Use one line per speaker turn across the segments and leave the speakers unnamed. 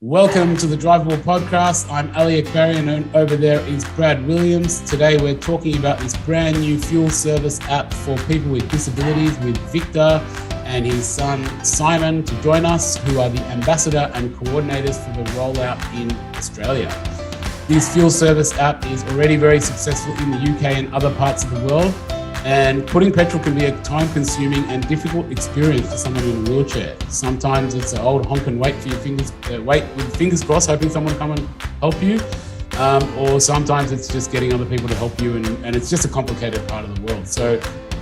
Welcome to the Drivable Podcast. I'm Ali Aquarian and over there is Brad Williams. Today we're talking about this brand new fuel service app for people with disabilities with Victor and his son Simon to join us, who are the ambassador and coordinators for the rollout in Australia. This fuel service app is already very successful in the UK and other parts of the world. And putting petrol can be a time-consuming and difficult experience for someone in a wheelchair. Sometimes it's an old honk and wait for your fingers, wait with fingers crossed, hoping someone will come and help you. Or sometimes it's just getting other people to help you, and it's just a complicated part of the world. So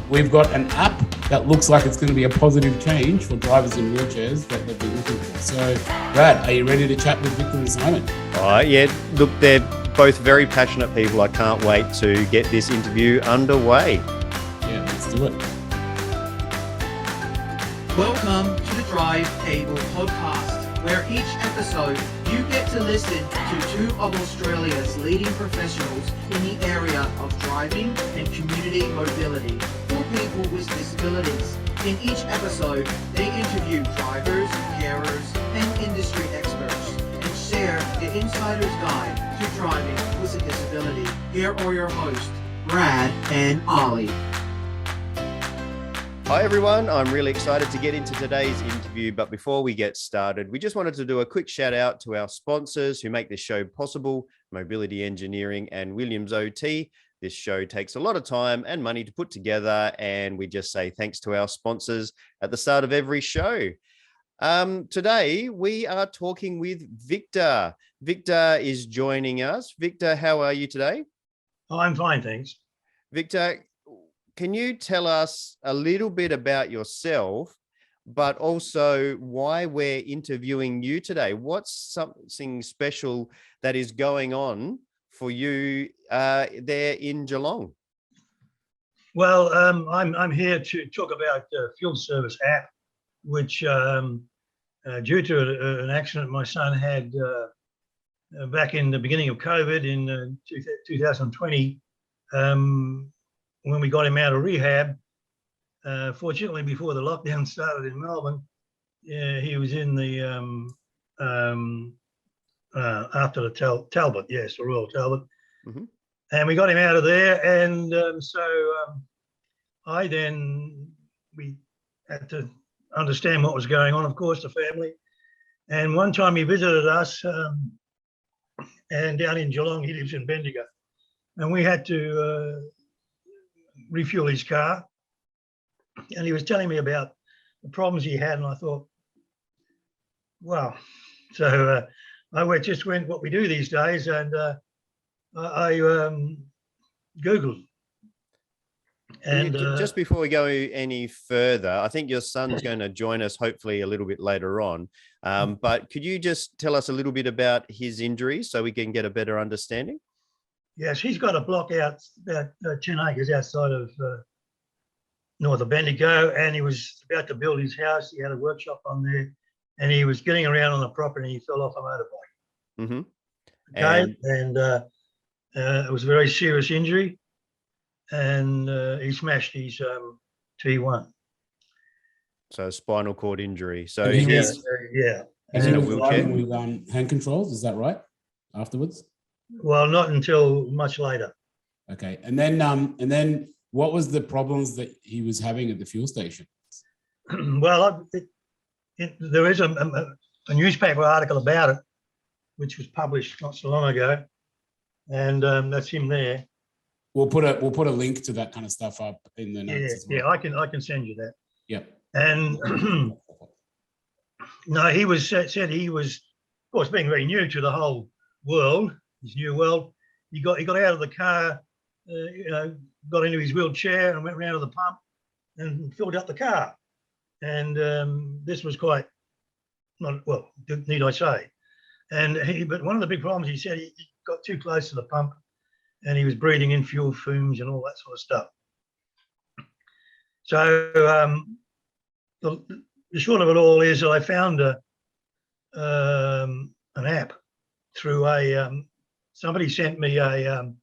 we've got an app that looks like it's going to be a positive change for drivers in wheelchairs that they've been looking for. So, Brad, are you ready to chat with Victor and Simon?
Yeah, look, they're both very passionate people. I can't wait to get this interview underway.
Yeah, let's do it.
Welcome to the Drive Able Podcast, where each episode you get to listen to two of Australia's leading professionals in the area of driving and community mobility for people with disabilities. In each episode, they interview drivers, carers, and industry experts and share the insider's guide to driving with a disability. Here are your hosts, Brad and Ollie.
Hi everyone, I'm really excited to get into today's interview, but before we get started, we just wanted to do a quick shout out to our sponsors who make this show possible, Mobility Engineering and Williams OT. This show takes a lot of time and money to put together, and we just say thanks to our sponsors at the start of every show. Today, we are talking with Victor. Victor is joining us. Victor, how are you today?
Oh, I'm fine, thanks.
Victor, can you tell us a little bit about yourself, but also why we're interviewing you today? What's something special that is going on for you there in Geelong?
Well, I'm here to talk about fuel service app, which due to an accident my son had back in the beginning of COVID in 2020, when we got him out of rehab, fortunately before the lockdown started in Melbourne, he was in the after the Talbot, yes, the Royal Talbot, and we got him out of there. And we had to understand what was going on, of course, the family. And one time he visited us, and down in Geelong, he lives in Bendigo, and we had to refuel his car, and he was telling me about the problems he had, and I thought, wow. So I just went what we do these days, and I Googled. And
just before we go any further, I think your son's going to join us hopefully a little bit later on, but could you just tell us a little bit about his injury so we can get a better understanding?
Yes, he's got a block out about 10 acres outside of north of Bendigo, and he was about to build his house. He had a workshop on there, and he was getting around on the property, and he fell off a motorbike.
Mm-hmm.
Okay, and it was a very serious injury, and he smashed his T1.
So spinal cord injury. So
And he
he's
was,
yeah.
and
in
he
a
was
wheelchair?
driving with hand controls, is that right? Afterwards?
Well, not until much later.
Okay, and then what was the problems that he was having at the fuel station?
Well, there is a newspaper article about it, which was published not so long ago, and that's him there.
We'll put a link to that kind of stuff up in the notes as well.
Yeah, I can send you that.
Yep.
And no, he was said he was, of course, being very new to the whole world, his new world. He got out of the car, got into his wheelchair and went round to the pump and filled up the car. And this was quite not well, need I say? But one of the big problems, he said, he got too close to the pump, and he was breathing in fuel fumes and all that sort of stuff. So the short of it all is that I found an app through somebody sent me a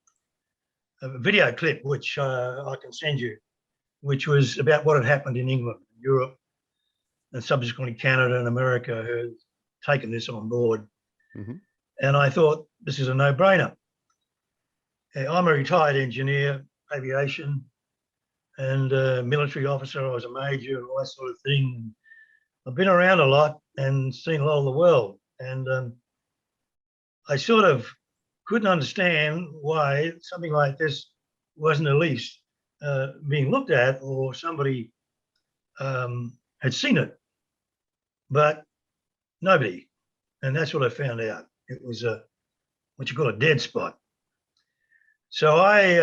video clip, which I can send you, which was about what had happened in England, Europe, and subsequently Canada and America, who had taken this on board
Mhm.
And I thought, this is a no-brainer. I'm a retired engineer, aviation, and a military officer. I was a major and all that sort of thing. I've been around a lot and seen a lot of the world. And I sort of couldn't understand why something like this wasn't at least being looked at, or somebody had seen it, but nobody. And that's what I found out. It was what you call a dead spot. So I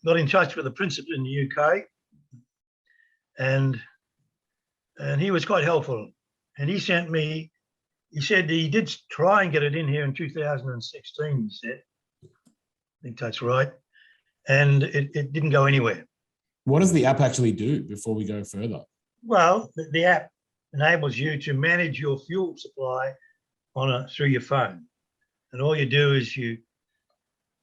got in touch with the principal in the UK, and he was quite helpful. And he sent me, he said he did try and get it in here in 2016, he said. I think that's right. And it didn't go anywhere.
What does the app actually do before we go further?
Well, the app enables you to manage your fuel supply through your phone. And all you do is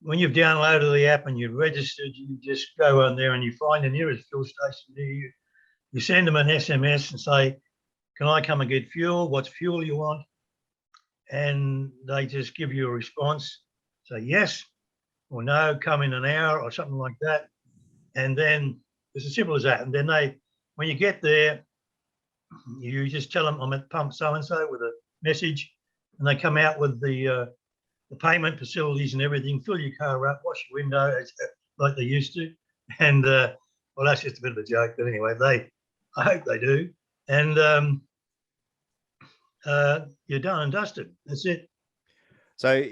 when you've downloaded the app and you've registered, you just go on there and you find the nearest fuel station near you. You send them an SMS and say, can I come and get fuel? What fuel you want? And they just give you a response. Say yes or no, come in an hour or something like that. And then it's as simple as that. And then when you get there, you just tell them I'm at pump so-and-so with a message, and they come out with the payment facilities and everything, fill your car up, wash your window like they used to. And well, that's just a bit of a joke, but anyway, I hope they do. And you're done and dusted. That's it.
So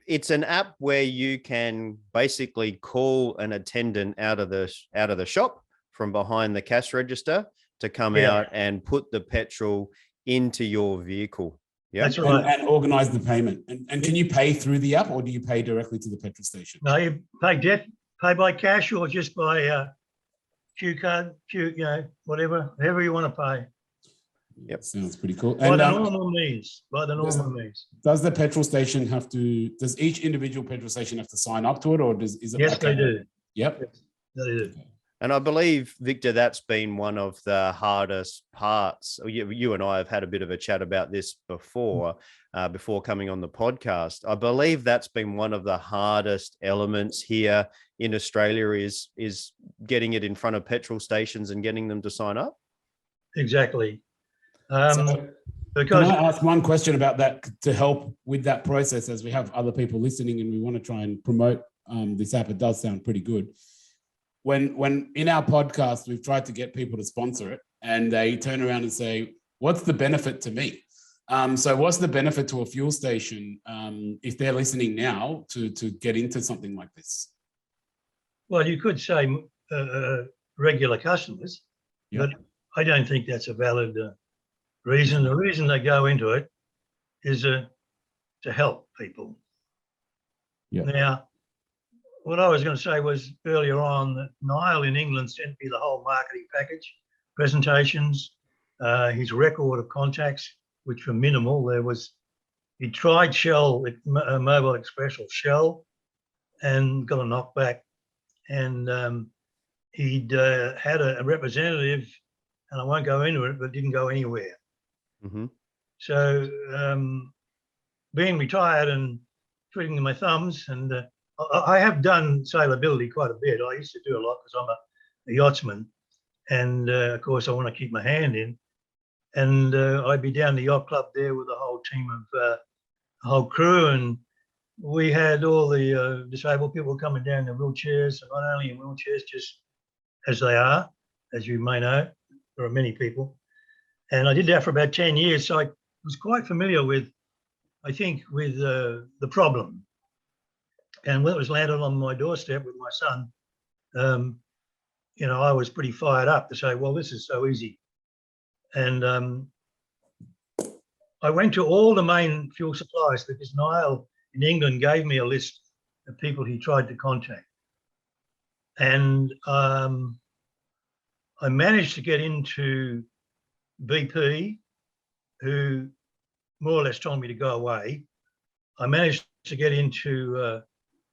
it's an app where you can basically call an attendant out of the shop from behind the cash register to come out and put the petrol into your vehicle. Yeah,
that's right.
And organize the payment. And can you pay through the app, or do you pay directly to the petrol station?
No, you pay by cash or just by Q card, whatever you want to pay.
Yep,
sounds pretty cool.
By the normal means.
Does the petrol station does each individual petrol station have to sign up to it, or is it?
Yes, they do.
Yep.
Yes, they do.
and I believe, Victor, that's been one of the hardest parts. You and I have had a bit of a chat about this before coming on the podcast. I believe that's been one of the hardest elements here in Australia is getting it in front of petrol stations and getting them to sign up.
Exactly.
Can I ask one question about that to help with that process, as we have other people listening and we want to try and promote this app? It does sound pretty good. When in our podcast, we've tried to get people to sponsor it, and they turn around and say, what's the benefit to me? So what's the benefit to a fuel station if they're listening now to get into something like this?
Well, you could say regular customers, but I don't think that's a valid reason. The reason they go into it is to help people.
Yeah.
Now, what I was going to say was earlier on that Niall in England sent me the whole marketing package, presentations, his record of contacts, which were minimal. He tried Shell, Mobile Express or Shell, and got a knockback. And he'd had a representative, and I won't go into it, but didn't go anywhere.
Mm-hmm.
So being retired and twiddling my thumbs, and I have done sailability quite a bit. I used to do a lot because I'm a yachtsman, and of course I want to keep my hand in. And I'd be down the yacht club there with a whole team of the whole crew, and we had all the disabled people coming down in wheelchairs, and not only in wheelchairs, just as they are, as you may know, there are many people. And I did that for about 10 years, so I was quite familiar with, I think, with the problem. And when it was landed on my doorstep with my son, I was pretty fired up to say, well, this is so easy. And I went to all the main fuel suppliers because Niall in England gave me a list of people he tried to contact. And I managed to get into BP, who more or less told me to go away. I managed to get into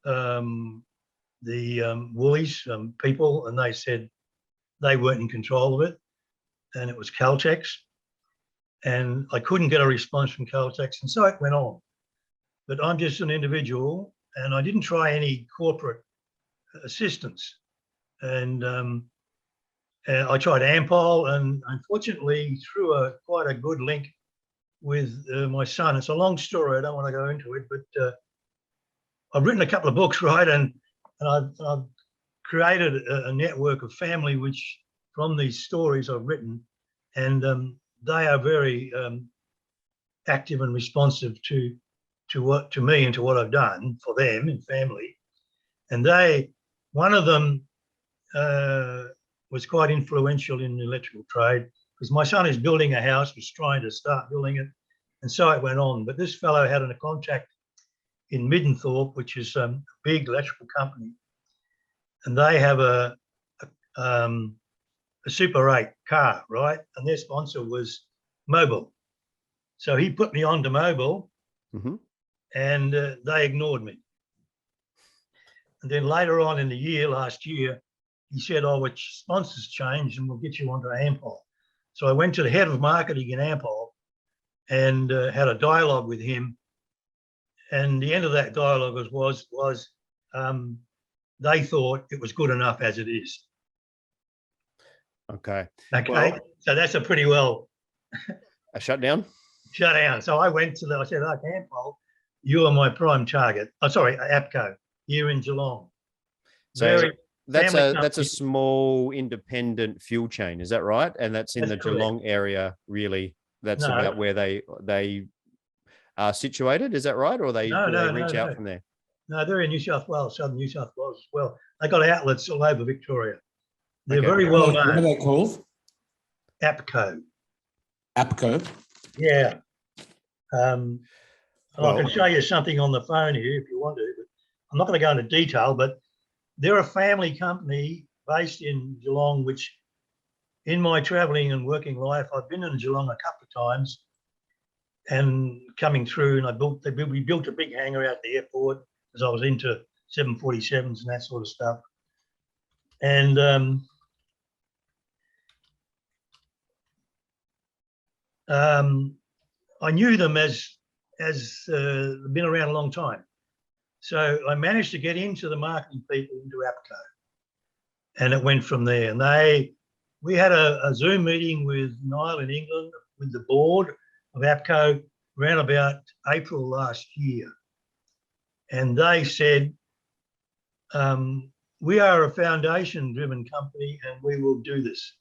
the Woolies people, and they said they weren't in control of it, and it was Caltex. And I couldn't get a response from Caltex, and so it went on. but I'm just an individual, and I didn't try any corporate assistance. And I tried Ampol, and unfortunately, through quite a good link with my son. It's a long story. I don't want to go into it, but I've written a couple of books, right? And I've created a network of family, which from these stories I've written, and they are very active and responsive to me and to what I've done for them and family. And one of them was quite influential in the electrical trade, because my son is building a house, was trying to start building it, and so it went on. But this fellow had a contact in Middenthorpe, which is a big electrical company, and they have a Super 8 car, right? And their sponsor was Mobil. So he put me on to Mobil, and they ignored me. And then later on in the year, last year, he said, "Oh, which sponsors changed, and we'll get you onto Ampol." So I went to the head of marketing in Ampol and had a dialogue with him. And the end of that dialogue was they thought it was good enough as it is.
Okay.
Okay.
Well,
So that's a pretty well
a shutdown.
shut down. So I went to I said, "Okay, Ampol, you are my prime target." Oh, sorry, APCO here in Geelong.
So that's a
company.
small independent fuel chain, is that right? And that's in the
That's correct.
Geelong area, really. That's
No.
about where they are situated, is that right? Or do they reach out from there?
No, they're in New South Wales, southern New South Wales as well. They got outlets all over Victoria. They're
Okay.
very well
What are
known.
they called?
APCO.
APCO.
Yeah. I
Well-
can show you something on the phone here if you want to, but I'm not going to go into detail, but they're a family company based in Geelong, which in my traveling and working life, I've been in Geelong a couple of times and coming through, and we built a big hangar out at the airport because I was into 747s and that sort of stuff. And I knew them as been around a long time. So I managed to get into the marketing people into APCO, and it went from there. And we had a Zoom meeting with Niall in England with the board of APCO around about April last year. And they said, "We are a foundation-driven company and we will do this."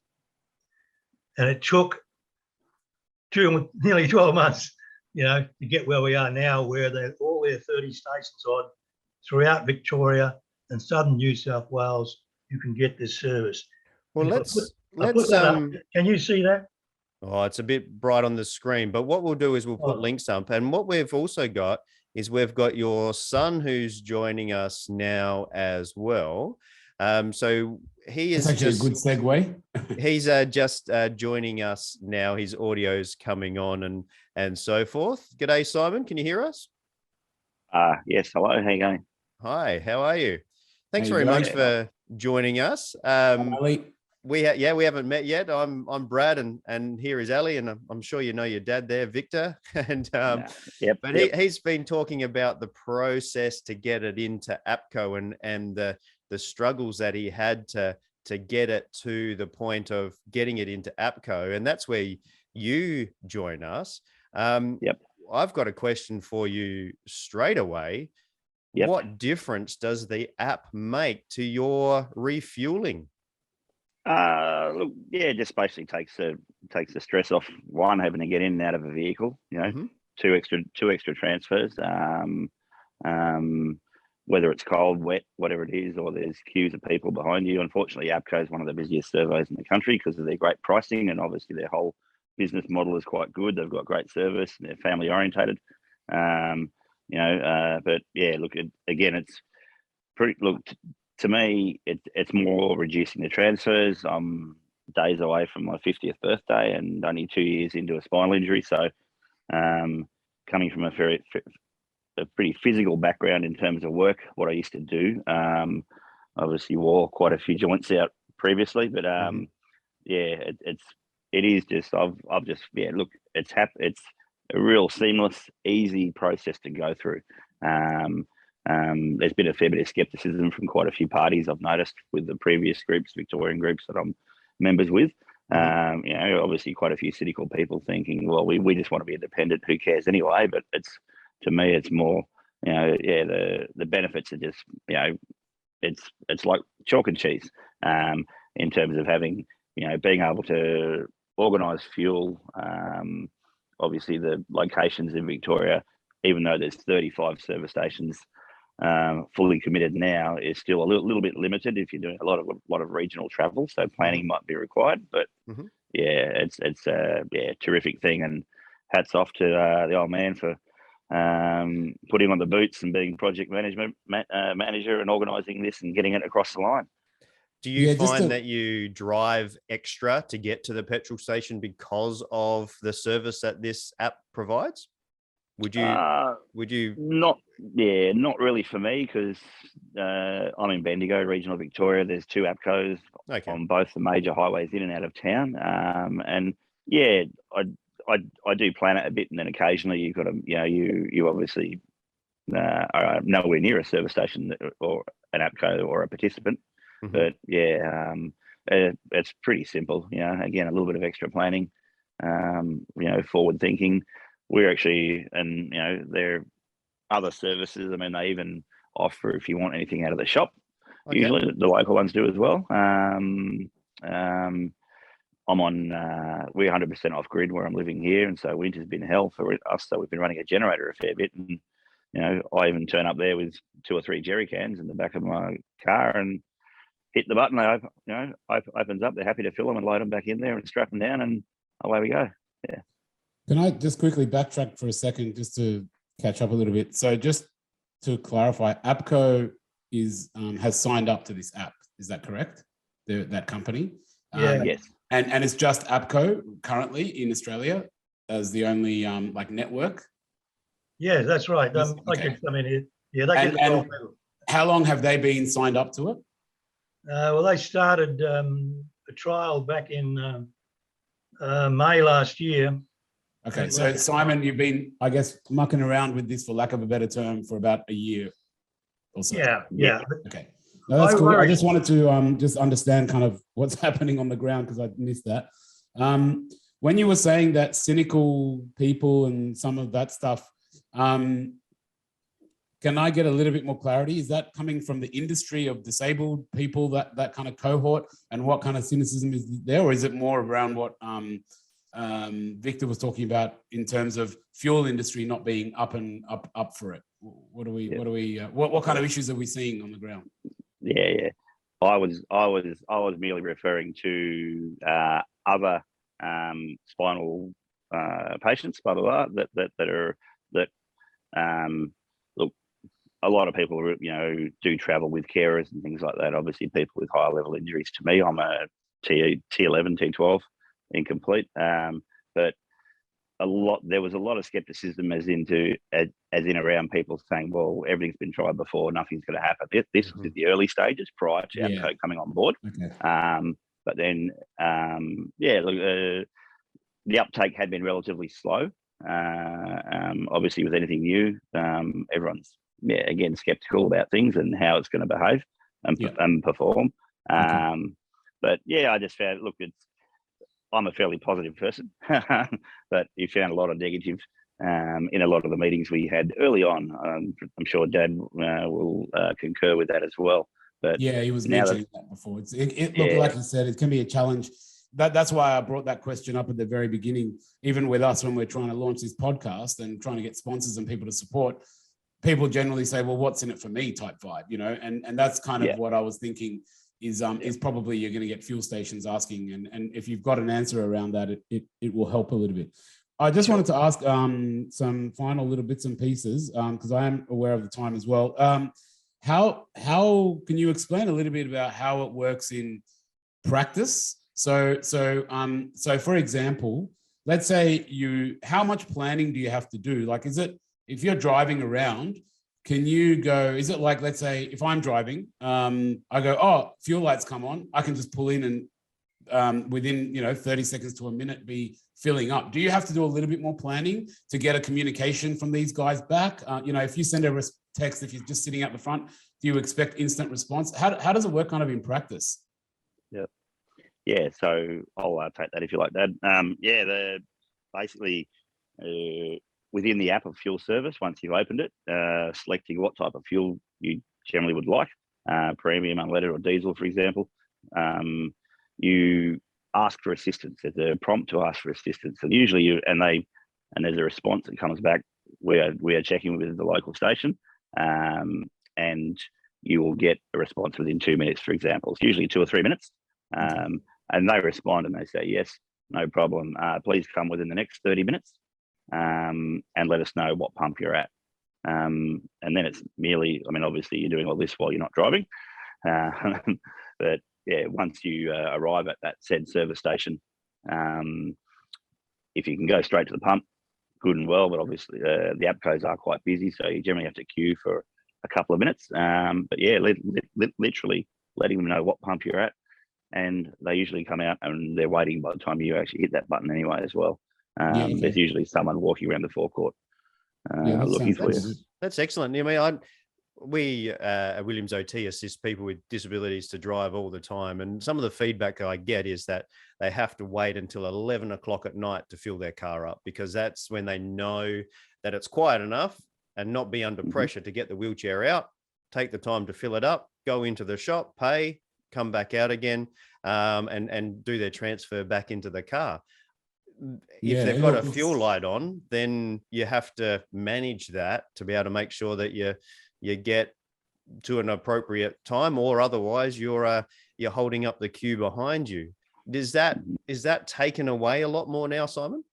And it took nearly 12 months, to get where we are now, where they're all their 30 stations on throughout Victoria and southern New South Wales, you can get this service.
Well,
And
let's
that up. Can you see that?
Oh, it's a bit bright on the screen, but what we'll do is we'll put links up. And what we've also got is we've got your son who's joining us now as well. So he is
That's actually a good segue.
He's just joining us now. His audio's coming on and so forth. G'day, Simon. Can you hear us?
Yes. Hello. How you going?
Hi. How are you? Thanks
How you
very
going?
much for joining us.
Ali.
We haven't met yet. I'm Brad, and here is Ali, and I'm sure you know your dad there, Victor. And but he's been talking about the process to get it into APCO and the struggles that he had to get it to the point of getting it into APCO, and that's where you join us. I've got a question for you straight away.
Yep.
What difference does the app make to your refueling?
Look, it just basically takes the stress off, one, having to get in and out of a vehicle, two extra transfers, whether it's cold, wet, whatever it is, or there's queues of people behind you. Unfortunately, APCO is one of the busiest servos in the country because of their great pricing, and obviously their whole business model is quite good. They've got great service and they're family orientated. But yeah, look, it's pretty, to me, it's more reducing the transfers. I'm days away from my 50th birthday and only 2 years into a spinal injury. So coming from a pretty physical background in terms of work, what I used to do, obviously wore quite a few joints out previously, but it is just, I've just, look, it's real seamless, easy process to go through. There's been a fair bit of skepticism from quite a few parties I've noticed with the previous groups, Victorian groups that I'm members with. Obviously quite a few cynical people thinking, well, we just want to be independent. Who cares anyway? But to me, it's more, the benefits are just, it's like chalk and cheese in terms of having, being able to organise fuel. Obviously, the locations in Victoria, even though there's 35 service stations fully committed now, is still a little bit limited if you're doing a lot of regional travel. So planning might be required, but it's a terrific thing, and hats off to the old man for putting on the boots and being project manager and organising this and getting it across the line.
Do you find that you drive extra to get to the petrol station because of the service that this app provides? Would you? Not
really for me, because I'm in Bendigo, regional Victoria. There's 2 APCOs on both the major highways in and out of town. And yeah, I do plan it a bit, and then occasionally you've got to, you obviously are nowhere near a service station or an APCO or a participant. But yeah, it's pretty simple. Again, a little bit of extra planning, forward thinking. We're actually, and there are other services. I mean, they even offer if you want anything out of the shop. Okay. Usually the local ones do as well. I'm on, we're 100% off grid where I'm living here, and so winter's been hell for us. So we've been running a generator a fair bit, and I even turn up there with 2 or 3 jerry cans in the back of my car and hit the button. Opens up. They're happy to fill them and load them back in there and strap them down, and away we go. Yeah.
Can I just quickly backtrack for a second, just to catch up a little bit? So just to clarify, APCO has signed up to this app. Is that correct? That company?
Yes.
And it's just APCO currently in Australia as the only network?
Yeah, that's right.
Okay.
And
how long have they been signed up to it?
Well, they started a trial back in May last year.
Okay, so Simon, you've been, I guess, mucking around with this, for lack of a better term, for about a year or so.
Yeah.
Okay, no, that's cool. I just wanted to just understand kind of what's happening on the ground, because I missed that. When you were saying that cynical people and some of that stuff, can I get a little bit more clarity? Is that coming from the industry of disabled people, that kind of cohort, and what kind of cynicism is there? Or is it more around what Victor was talking about in terms of fuel industry not being up for it? What kind of issues are we seeing on the ground?
Yeah. I was merely referring to other spinal patients, blah blah blah, that look, a lot of people do travel with carers and things like that. Obviously, people with higher level injuries. To me, I'm a T11, T12 incomplete, but there was a lot of skepticism as in around people saying, well, everything's been tried before, nothing's going to happen. This is the early stages prior to APCO coming on board. Okay. But then the uptake had been relatively slow. Obviously, with anything new, everyone's again skeptical about things and how it's going to behave and perform. Okay. But I just found, look, I'm a fairly positive person, but you found a lot of negative in a lot of the meetings we had early on. I'm sure Dad will concur with that as well. But
he was mentioning that before. Look, like you said, it can be a challenge. That's why I brought that question up at the very beginning. Even with us, when we're trying to launch this podcast and trying to get sponsors and people to support, people generally say, "Well, what's in it for me?" type vibe, and that's kind of what I was thinking. Is probably you're going to get fuel stations asking, and if you've got an answer around that, it will help a little bit. I just wanted to ask some final little bits and pieces, because I am aware of the time as well. How can you explain a little bit about how it works in practice? So for example, let's say how much planning do you have to do? Like, is it, if you're driving around, can you go, is it like, let's say if I'm driving, I go, oh, fuel lights come on, I can just pull in and within 30 seconds to a minute be filling up. Do you have to do a little bit more planning to get a communication from these guys back? If you send a text, if you're just sitting out the front, do you expect instant response? How does it work kind of in practice?
Yeah, so I'll take that if you like, Dad. They're basically within the app of fuelService, once you've opened it, selecting what type of fuel you generally would like, premium, unleaded or diesel, for example. You ask for assistance. There's a prompt to ask for assistance, and usually there's a response that comes back. We are checking with the local station, and you will get a response within 2 minutes, for example. It's usually 2 or 3 minutes. And they respond and they say, yes, no problem. Please come within the next 30 minutes and let us know what pump you're at. And then it's merely, obviously you're doing all this while you're not driving. But yeah, once you arrive at that said service station, if you can go straight to the pump, good and well, but obviously the app codes are quite busy, so you generally have to queue for a couple of minutes. But yeah, literally letting them know what pump you're at. And they usually come out and they're waiting by the time you actually hit that button anyway as well. There's usually someone walking around the forecourt looking for you.
That's excellent. We at Williams OT assist people with disabilities to drive all the time. And some of the feedback I get is that they have to wait until 11 o'clock at night to fill their car up, because that's when they know that it's quiet enough and not be under pressure to get the wheelchair out, take the time to fill it up, go into the shop, pay, come back out again, and do their transfer back into the car. If they've got a fuel light on, then you have to manage that to be able to make sure that you get to an appropriate time, or otherwise you're holding up the queue behind you. Is that taken away a lot more now, Simon?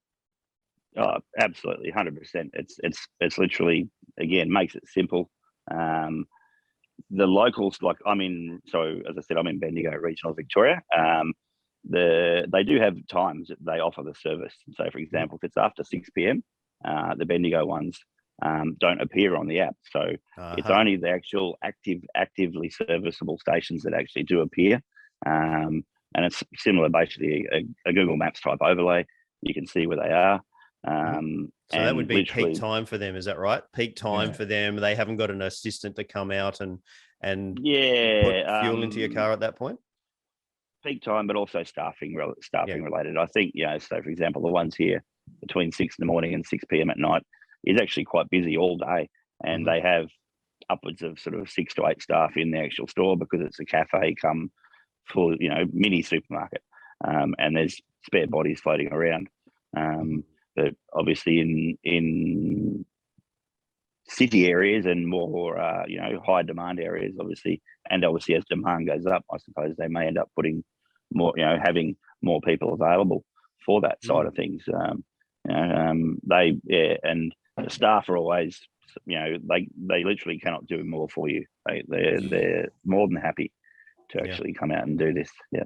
Oh, absolutely, 100%. It's literally, again, makes it simple. The locals, as I said, I'm in Bendigo, regional Victoria. They do have times that they offer the service. So, for example, if it's after 6 p.m, the Bendigo ones don't appear on the app. So it's only the actual actively serviceable stations that actually do appear. And it's similar, basically, a Google Maps type overlay. You can see where they are.
So that would be peak time for them, is that right? Peak time for them. They haven't got an assistant to come out and put fuel into your car at that point.
Peak time, but also staffing related. I think, so for example, the ones here between 6 in the morning and 6 p.m. at night is actually quite busy all day, and they have upwards of sort of 6 to 8 staff in the actual store, because it's a cafe come full, mini supermarket, and there's spare bodies floating around. But obviously in city areas and more, high demand areas, obviously as demand goes up, I suppose they may end up putting more, having more people available for that side of things. And the staff are always, they literally cannot do more for you. They're more than happy to actually come out and do this. Yeah.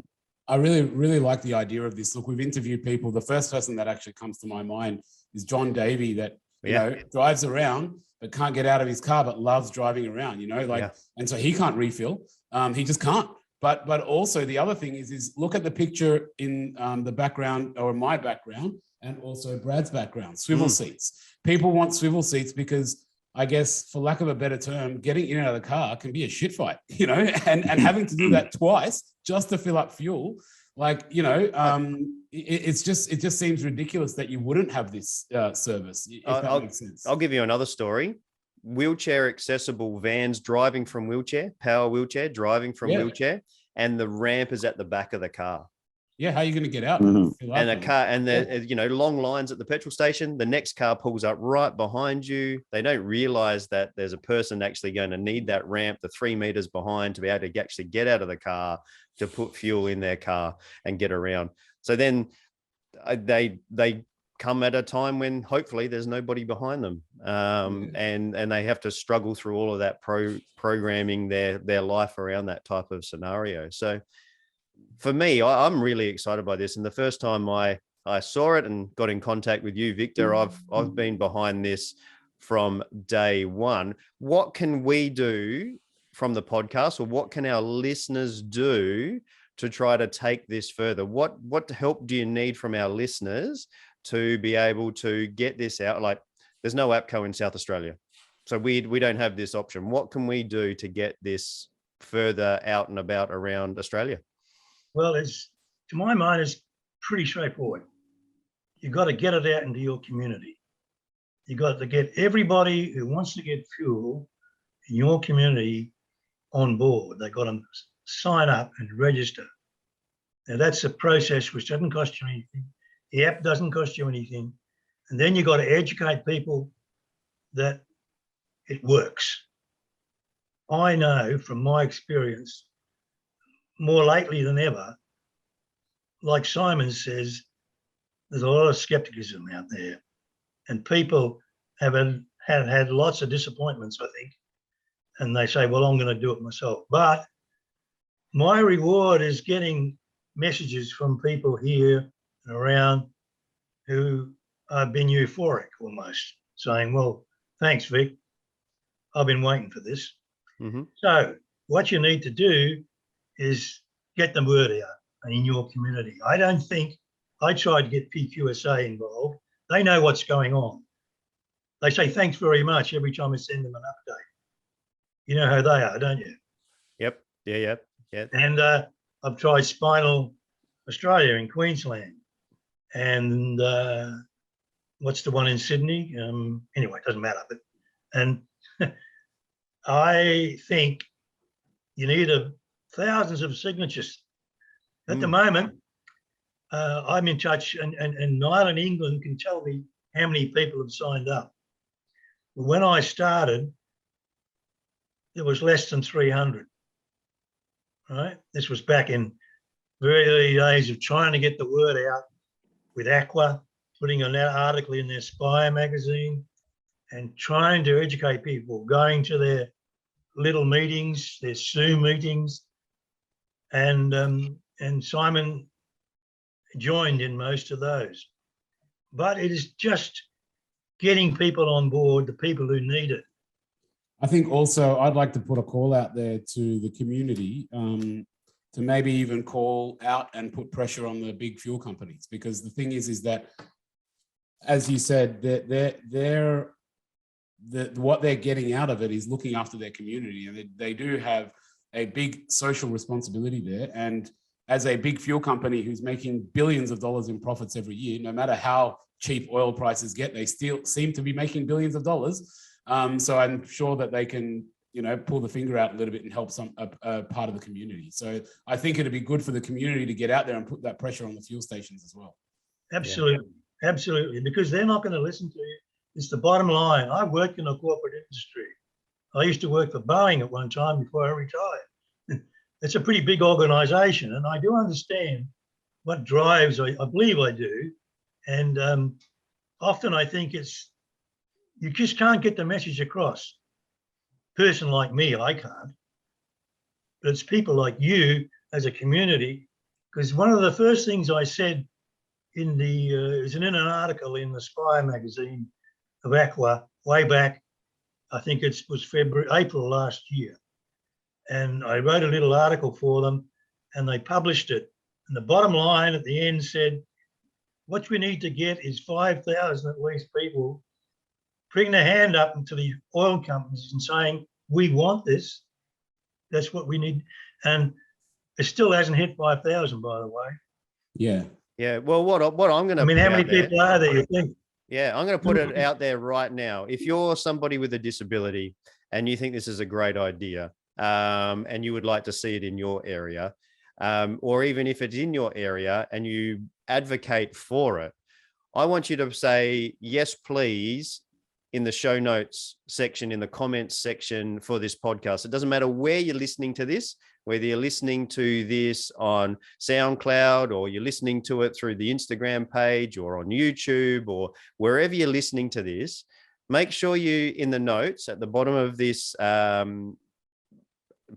I really, really like the idea of this. Look, we've interviewed people. The first person that actually comes to my mind is John Davey, that drives around but can't get out of his car, but loves driving around. And so he can't refill. He just can't. But also the other thing is look at the picture in the background, or my background, and also Brad's background. Swivel seats. People want swivel seats because, I guess, for lack of a better term, getting in and out of the car can be a shit fight, and having to do that twice just to fill up fuel. It just seems ridiculous that you wouldn't have this service, if that makes sense.
I'll give you another story. Wheelchair accessible vans driving from wheelchair, power wheelchair, driving from wheelchair, and the ramp is at the back of the car.
Yeah, how are you going to get out?
And a car, and long lines at the petrol station. The next car pulls up right behind you. They don't realize that there's a person actually going to need that ramp, the 3 meters behind, to be able to actually get out of the car to put fuel in their car and get around. So then they come at a time when hopefully there's nobody behind them, and they have to struggle through all of that programming their life around that type of scenario. So for me, I'm really excited by this. And the first time I saw it and got in contact with you, Victor, I've been behind this from day one. What can we do from the podcast, or what can our listeners do to try to take this further? What help do you need from our listeners to be able to get this out? Like, there's no APCO in South Australia, so we don't have this option. What can we do to get this further out and about around Australia?
Well, to my mind, it's pretty straightforward. You've got to get it out into your community. You've got to get everybody who wants to get fuel in your community on board. They've got to sign up and register. Now, that's a process which doesn't cost you anything. The app doesn't cost you anything. And then you've got to educate people that it works. I know from my experience, more lately than ever, like Simon says, there's a lot of skepticism out there, and people have had lots of disappointments, I think, and they say, well, I'm going to do it myself. But my reward is getting messages from people here and around who have been euphoric almost, saying, well, thanks, Vic. I've been waiting for this.
Mm-hmm.
So what you need to do is get the word out in your community. I tried to get PQSA involved. They know what's going on. They say thanks very much every time I send them an update. You know how they are, don't you?
Yep. Yeah.
And I've tried Spinal Australia in Queensland. And what's the one in Sydney? Anyway, it doesn't matter. And I think you need thousands of signatures. At the moment, I'm in touch, and Niall in England can tell me how many people have signed up. When I started, there was less than 300. Right? This was back in very early days of trying to get the word out with Aqua, putting an article in their Spire magazine, and trying to educate people, going to their little meetings, their Zoom meetings, and Simon joined in most of those. But it is just getting people on board, the people who need it.
I think also I'd like to put a call out there to the community to maybe even call out and put pressure on the big fuel companies, because the thing is that, as you said, what they're getting out of it is looking after their community, and they do have a big social responsibility there. And as a big fuel company who's making billions of dollars in profits every year, no matter how cheap oil prices get, they still seem to be making billions of dollars. So I'm sure that they can, pull the finger out a little bit and help a part of the community. So I think it'd be good for the community to get out there and put that pressure on the fuel stations as well.
Absolutely, absolutely, because they're not going to listen to you. It's the bottom line. I worked in a corporate industry. I used to work for Boeing at one time before I retired. It's a pretty big organization, and I do understand what drives, I believe I do. And often I think you just can't get the message across. A person like me, I can't. But it's people like you as a community, because one of the first things I said in an article in the Spire magazine of Aqua way back, I think it was April last year. And I wrote a little article for them, and they published it. And the bottom line at the end said, what we need to get is 5,000 at least people putting their hand up to the oil companies and saying, we want this. That's what we need. And it still hasn't hit 5,000, by the way.
Yeah.
Yeah. Well, what I'm going to,
how many people are there, you think?
Yeah, I'm going to put it out there right now. If you're somebody with a disability and you think this is a great idea, and you would like to see it in your area, or even if it's in your area and you advocate for it, I want you to say, yes, please, in the show notes section, in the comments section for this podcast. It doesn't matter where you're listening to this, whether you're listening to this on SoundCloud or you're listening to it through the Instagram page or on YouTube or wherever you're listening to this, make sure you, in the notes at the bottom of this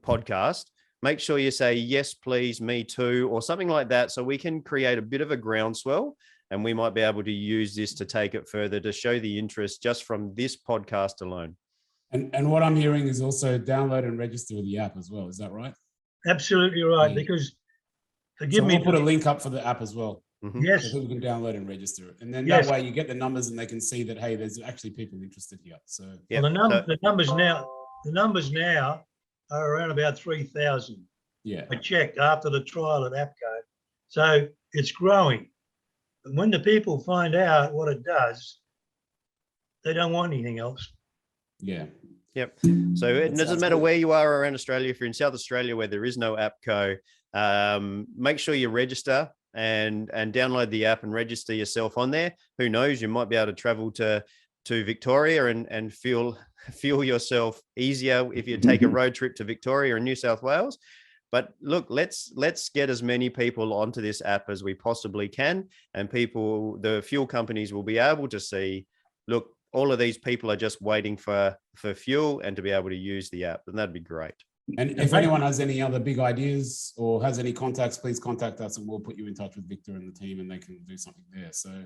podcast, make sure you say, yes, please, me too, or something like that, so we can create a bit of a groundswell, and we might be able to use this to take it further, to show the interest just from this podcast alone.
And what I'm hearing is also download and register with the app as well. Is that right?
Absolutely right, because forgive
So
me.
we'll put a link up for the app as well.
Yes,
So people can download and register it. And then
Yes.
that way you get the numbers and they can see that, hey, there's actually people interested here. So
Yep.
well,
So-
the numbers now are around about 3,000.
yeah.
I checked after the trial at APCO. So it's growing. But when the people find out what it does, they don't want anything else.
Yeah.
Yep. So it
That
doesn't
sounds
matter
good.
where you are around Australia. If you're in South Australia where there is no APCO, make sure you register and download the app and register yourself on there. Who knows? You might be able to travel to Victoria and fuel yourself easier if you take a road trip to Victoria and New South Wales. But look, let's get as many people onto this app as we possibly can, and the fuel companies will be able to see, look, all of these people are just waiting for fuel and to be able to use the app, and that'd be great.
And if anyone has any other big ideas or has any contacts, please contact us and we'll put you in touch with Victor and the team and they can do something there. So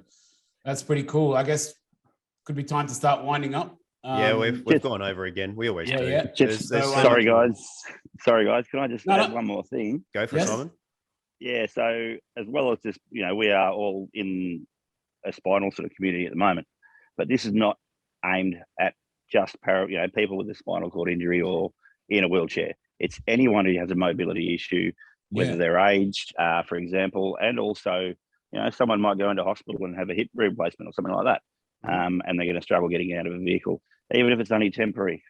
that's pretty cool. I guess could be time to start winding up.
Yeah, we've gone over again. We always do.
Yeah.
Just,
There's so
sorry,
much-
guys. Can I just add one more thing?
Go for it, Simon.
Yeah. So as well as just, we are all in a spinal sort of community at the moment, but this is not aimed at just people with a spinal cord injury or in a wheelchair. It's anyone who has a mobility issue, whether they're aged, for example, and also, someone might go into hospital and have a hip replacement or something like that, and they're going to struggle getting out of a vehicle, even if it's only temporary.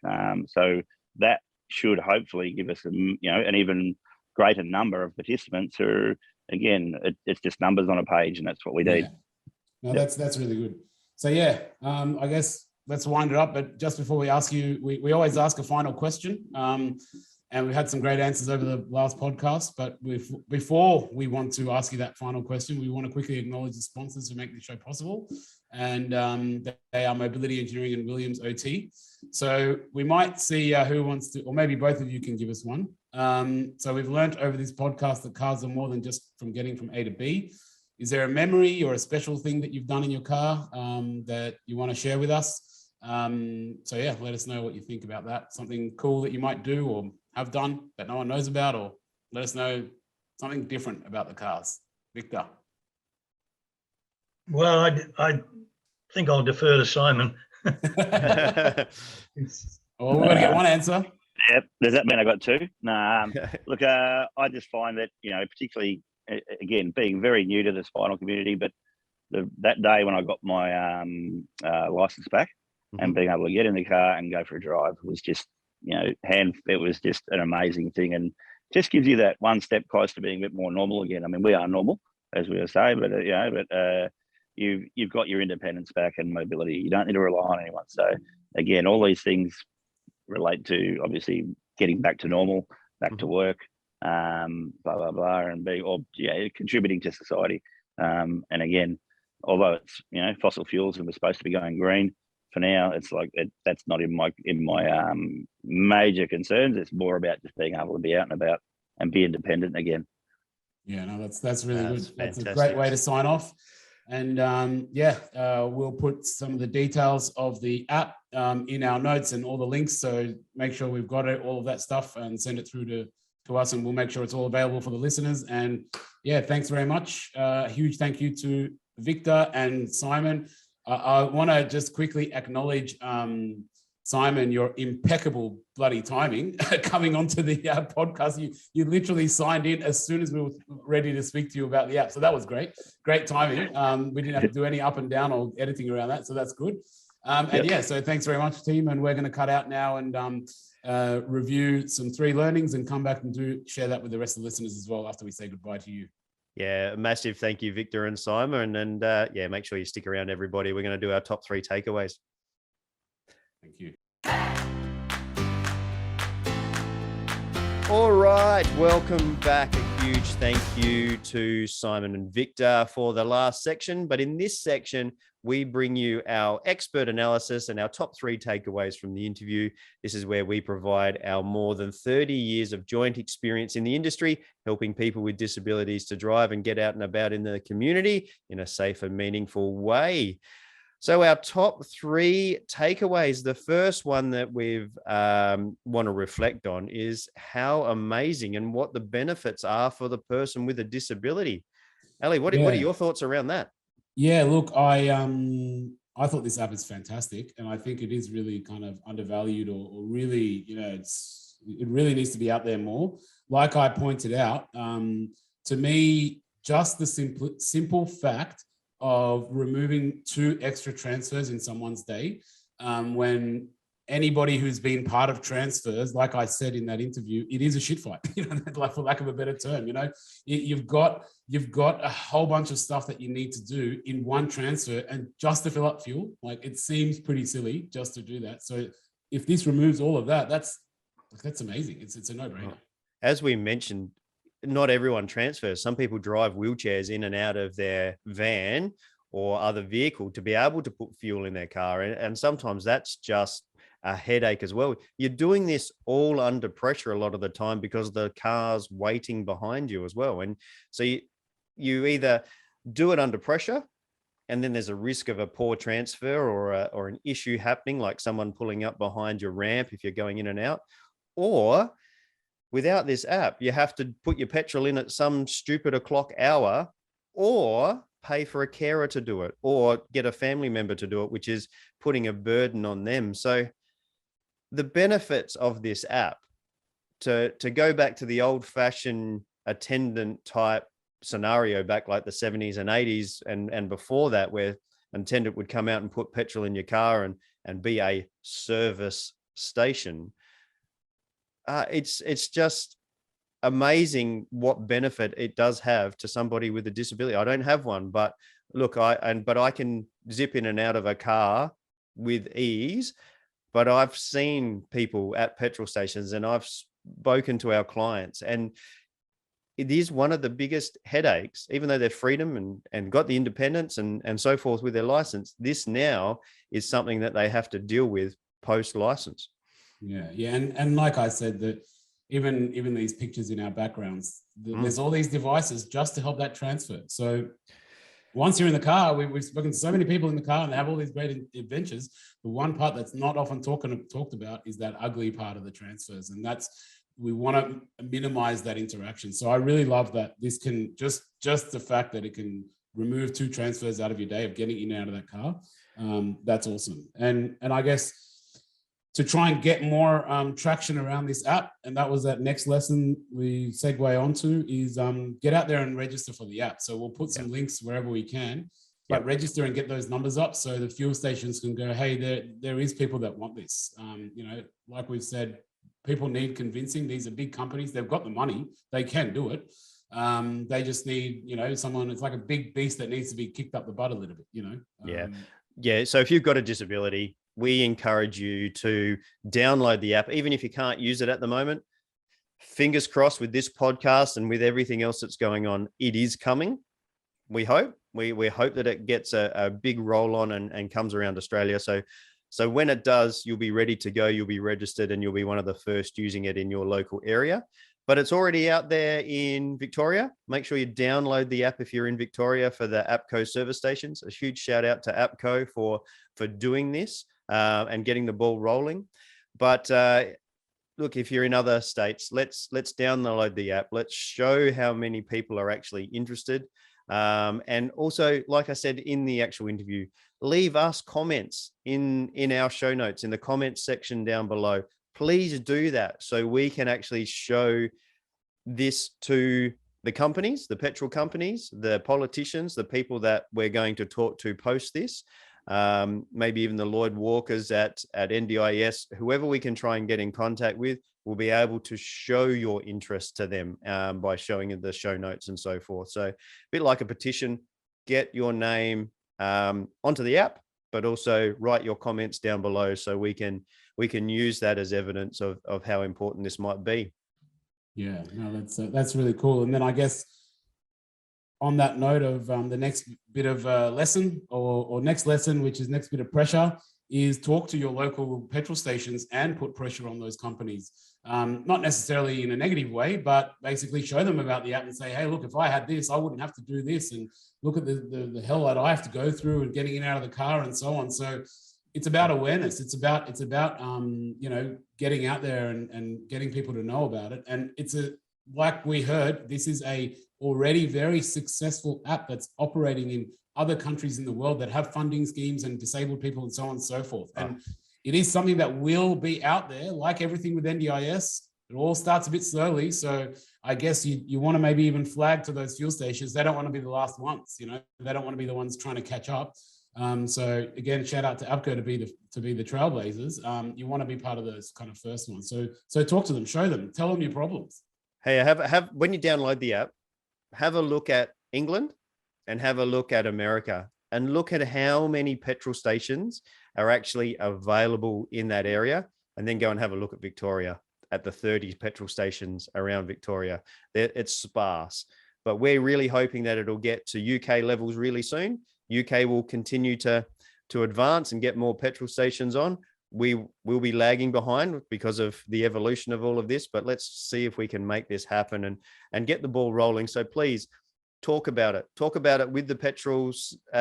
So that should hopefully give us an even greater number of participants who, again, it's just numbers on a page, and that's what we need.
No, that's really good. So I guess let's wind it up. But just before we ask you, we always ask a final question. And we've had some great answers over the last podcast. But before we want to ask you that final question, we want to quickly acknowledge the sponsors who make this show possible. And they are Mobility Engineering and Williams OT. So we might see who wants to, or maybe both of you can give us one. So we've learned over this podcast that cars are more than just from getting from A to B. Is there a memory or a special thing that you've done in your car that you want to share with us? Let us know what you think about that. Something cool that you might do or have done that no one knows about, or let us know something different about the cars. Victor.
Well, I think I'll defer to Simon.
Well, we're going to get one answer.
Yep. Does that mean I got two? No. Look, I just find that, particularly, again, being very new to the spinal community, but that day when I got my license back and being able to get in the car and go for a drive was just, it was just an amazing thing, and just gives you that one step close to being a bit more normal again. I mean, we are normal, as we were saying, but you've got your independence back and mobility. You don't need to rely on anyone. So again, all these things relate to obviously getting back to normal, back to work, blah blah blah, and contributing to society. And again, although it's fossil fuels and we're supposed to be going green, for now it's like that's not in my major concerns. It's more about just being able to be out and about and be independent again.
Yeah, no, that's really good.
Fantastic.
That's a great way to sign off. And we'll put some of the details of the app in our notes and all the links. So make sure we've got it, all of that stuff, and send it through to us, and we'll make sure it's all available for the listeners. And thanks very much. Huge thank you to Victor and Simon. I want to just quickly acknowledge Simon, your impeccable bloody timing coming onto the podcast. You literally signed in as soon as we were ready to speak to you about the app. So that was great timing. We didn't have to do any up and down or editing around that. So that's good. So thanks very much, team. And we're going to cut out now and review some 3 learnings and come back and share that with the rest of the listeners as well after we say goodbye to you.
Yeah, massive thank you, Victor and Simon. And make sure you stick around, everybody. We're going to do our top 3 takeaways.
Thank you.
All right, welcome back. A huge thank you to Simon and Victor for the last section. But in this section, we bring you our expert analysis and our top 3 takeaways from the interview. This is where we provide our more than 30 years of joint experience in the industry, helping people with disabilities to drive and get out and about in the community in a safe and meaningful way. So our top 3 takeaways, the first one that we've want to reflect on is how amazing and what the benefits are for the person with a disability. Ali, what are your thoughts around that?
Yeah, look, I thought this app is fantastic, and I think it is really kind of undervalued, or really, it really needs to be out there more. Like I pointed out, to me, just the simple fact of removing 2 extra transfers in someone's day, when anybody who's been part of transfers, like I said in that interview, it is a shit fight, like, for lack of a better term. You've got a whole bunch of stuff that you need to do in one transfer, and just to fill up fuel, like, it seems pretty silly just to do that. So if this removes all of that, that's amazing. It's a no-brainer.
As we mentioned, not everyone transfers. Some people drive wheelchairs in and out of their van or other vehicle to be able to put fuel in their car. And sometimes that's just a headache as well. You're doing this all under pressure a lot of the time because the car's waiting behind you as well. And so you either do it under pressure, and then there's a risk of a poor transfer or an issue happening, like someone pulling up behind your ramp if you're going in and out, or without this app, you have to put your petrol in at some stupid o'clock hour, or pay for a carer to do it, or get a family member to do it, which is putting a burden on them. So the benefits of this app, to go back to the old fashioned attendant type scenario back like the 70s and 80s and before that, where an attendant would come out and put petrol in your car and be a service station. It's just amazing what benefit it does have to somebody with a disability. I don't have one, but look, but I can zip in and out of a car with ease. But I've seen people at petrol stations, and I've spoken to our clients, and it is one of the biggest headaches, even though they're freedom and got the independence and so forth with their license. This now is something that they have to deal with post license.
Yeah. And like I said, that even these pictures in our backgrounds, there's all these devices just to help that transfer. So once you're in the car, we've spoken to so many people in the car, and they have all these great adventures. The one part that's not often talked about is that ugly part of the transfers. And we want to minimize that interaction. So I really love that this can just the fact that it can remove 2 transfers out of your day of getting in and out of that car. That's awesome. And I guess to try and get more traction around this app, and that was that next lesson we segue onto, is get out there and register for the app. So we'll put some links wherever we can, but register and get those numbers up so the fuel stations can go, hey, there is people that want this. Like we've said, people need convincing. These are big companies. They've got the money. They can do it. They just need, someone. It's like a big beast that needs to be kicked up the butt a little bit,
Yeah. So if you've got a disability, we encourage you to download the app, even if you can't use it at the moment. Fingers crossed with this podcast and with everything else that's going on, it is coming. We hope. We hope that it gets a big roll on and comes around Australia. So when it does, you'll be ready to go. You'll be registered, and you'll be one of the first using it in your local area. But it's already out there in Victoria. Make sure you download the app if you're in Victoria for the APCO service stations. A huge shout out to APCO for doing this and getting the ball rolling. But look, if you're in other states, let's download the app. Let's show how many people are actually interested. And also, like I said in the actual interview, leave us comments in our show notes, in the comments section down below. Please do that so we can actually show this to the companies, the petrol companies, the politicians, the people that we're going to talk to post this, maybe even the Lloyd Walkers at NDIS, whoever we can try and get in contact with, will be able to show your interest to them by showing the show notes and so forth. So a bit like a petition, get your name onto the app, but also write your comments down below so we can use that as evidence of how important this might be.
Yeah, no, that's really cool. And then I guess on that note of the next bit of lesson or next lesson, which is next bit of pressure, is talk to your local petrol stations and put pressure on those companies. Not necessarily in a negative way, but basically show them about the app and say, hey, look, if I had this, I wouldn't have to do this. And look at the hell that I have to go through and getting in and out of the car and so on. So it's about awareness. It's about getting out there and getting people to know about it. And like we heard, this is a already very successful app that's operating in other countries in the world that have funding schemes and disabled people and so on and so forth. And it is something that will be out there, like everything with NDIS. It all starts a bit slowly. So I guess you want to maybe even flag to those fuel stations. They don't want to be the last ones, they don't want to be the ones trying to catch up. So again, shout out to APCO to be the trailblazers. You want to be part of those kind of first ones. So talk to them, show them, tell them your problems.
Hey, when you download the app, have a look at England and have a look at America and look at how many petrol stations are actually available in that area, and then go and have a look at Victoria at the 30 petrol stations around Victoria. It's sparse, but we're really hoping that it'll get to UK levels really soon. UK will continue to advance and get more petrol stations on. We will be lagging behind because of the evolution of all of this, but let's see if we can make this happen and get the ball rolling. So please talk about it. Talk about it with the petrol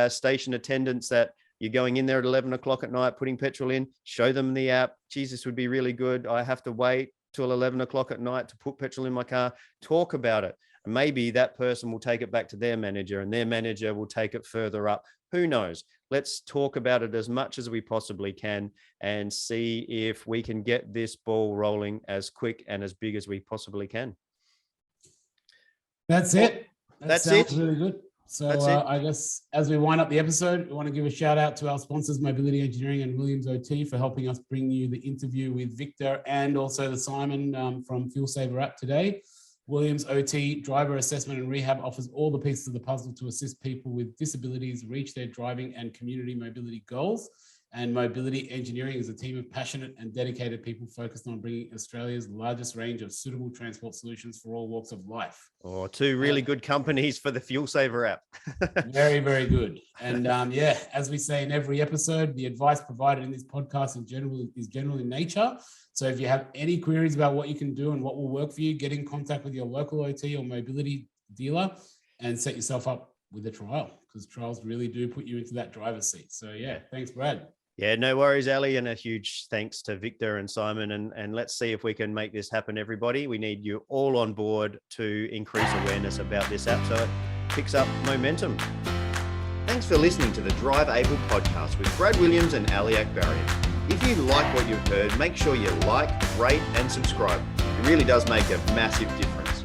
station attendants that you're going in there at 11 o'clock at night, putting petrol in, show them the app. Jesus, would be really good. I have to wait till 11 o'clock at night to put petrol in my car. Talk about it. And maybe that person will take it back to their manager and their manager will take it further up. Who knows? Let's talk about it as much as we possibly can and see if we can get this ball rolling as quick and as big as we possibly can.
That's it.
That's
sounds
it.
Really good. So I guess as we wind up the episode, we want to give a shout out to our sponsors, Mobility Engineering and Williams OT, for helping us bring you the interview with Victor and also the Simon from FuelSaver app today. Williams OT Driver Assessment and Rehab offers all the pieces of the puzzle to assist people with disabilities reach their driving and community mobility goals. And Mobility Engineering is a team of passionate and dedicated people focused on bringing Australia's largest range of suitable transport solutions for all walks of life.
Oh, two really good companies for the FuelSaver app.
Very, very good. And as we say in every episode, the advice provided in this podcast is general in nature. So if you have any queries about what you can do and what will work for you, get in contact with your local OT or mobility dealer and set yourself up with a trial, because trials really do put you into that driver's seat. So thanks, Brad.
Yeah, no worries, Ali, and a huge thanks to Victor and Simon. And let's see if we can make this happen, everybody. We need you all on board to increase awareness about this app so it picks up momentum. Thanks for listening to the Drive Able podcast with Brad Williams and Ali Akbarian. If you like what you've heard, make sure you like, rate, and subscribe. It really does make a massive difference.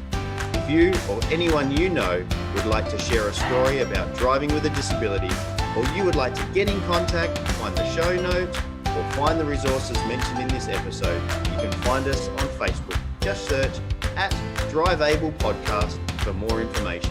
If you or anyone you know would like to share a story about driving with a disability, or you would like to get in contact, find the show notes, or find the resources mentioned in this episode, you can find us on Facebook. Just search @Drive Able Podcast for more information.